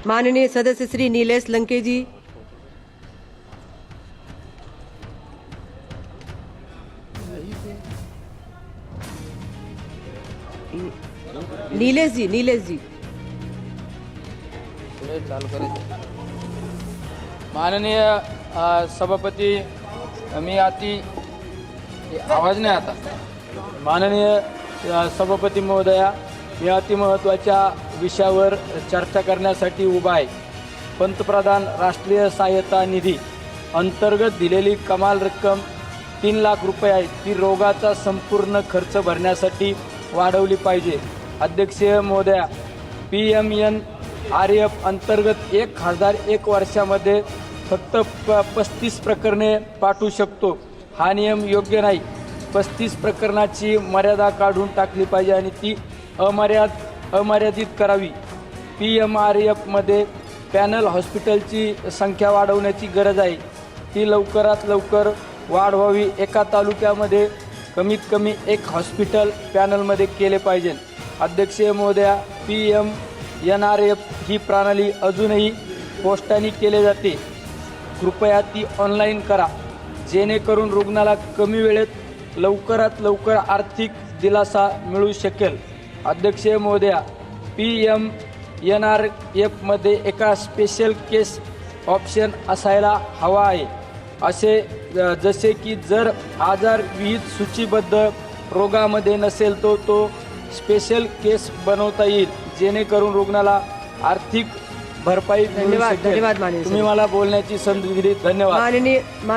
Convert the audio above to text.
माननीय सदस्य श्री नीलेश लंके जी। नीलेश जी माननीय सभापती, मी आवाज नाही आता। माननीय सभापती महोदया, मी अति महत्त्वाच्या विषयावर चर्चा करण्यासाठी उभा आहे। पंतप्रधान राष्ट्रीय सहायता निधी अंतर्गत दिलेली कमाल रक्कम 3 लाख रुपये आहे, ती रोगाचा संपूर्ण खर्च भरण्यासाठी वाढवली पाहिजे। अध्यक्षीय महोदया, PMNRF अंतर्गत 1001 वर्षामध्ये फक्त 35 प्रकरणे पाठवू शकतो। हा नियम योग्य नाही। 35 प्रकरणाची मर्यादा काढून टाकली पाहिजे आणि ती अमर्यादित करावी। PMRF मध्ये पॅनल हॉस्पिटलची संख्या वाढवण्याची गरज आहे, ती लवकरात लवकर वाढवावी। एका तालुक्यामध्ये कमीत कमी 1 हॉस्पिटल पॅनलमध्ये केले पाहिजे। अध्यक्षीय महोदया, PMNRF ही प्रणाली अजूनही पोस्टाने केले जाते, कृपया ती ऑनलाईन करा, जेणेकरून रुग्णाला कमी वेळेत लवकरात लवकर आर्थिक दिलासा मिळू शकेल। अध्यक्षीय महोदया, PMNRF मध्ये एका स्पेशल केस ऑप्शन असायला हवा आहे, जसे की जर आजार विहित सूचीबद्ध रोगामध्ये नसेल तो स्पेशल केस बनवता येईल, जेणेकरून रुग्णाला आर्थिक भरपाई मिळू शकेल। धन्यवाद माननीय तुम्ही मला बोलण्याची संधी दिली, धन्यवाद।